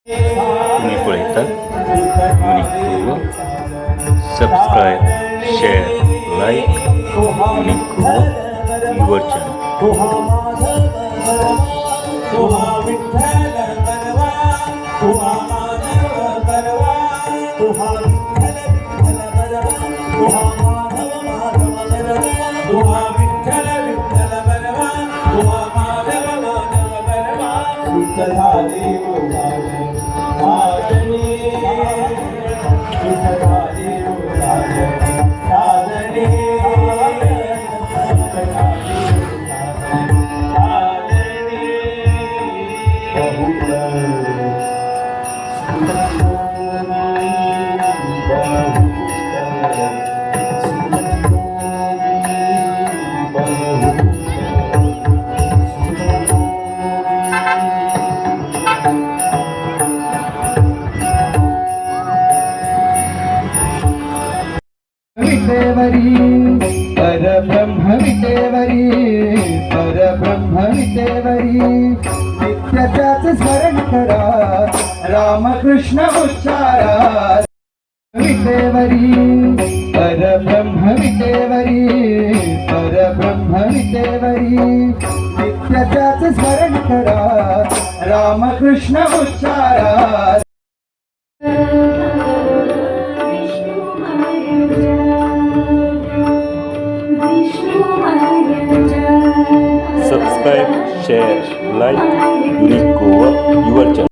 तुम्ही पुढे येतात सबस्क्राईब शेअर लाईक आणि युवर चॅनल परब्रह्म विटेवरी नित्य त्याचे स्मरण करा रामकृष्ण उच्चारा विटेवरी परब्रह्म विटेवरी नित्य त्याचे स्मरण करा रामकृष्ण उच्चारा सबस्क्राईब शेअर लाईक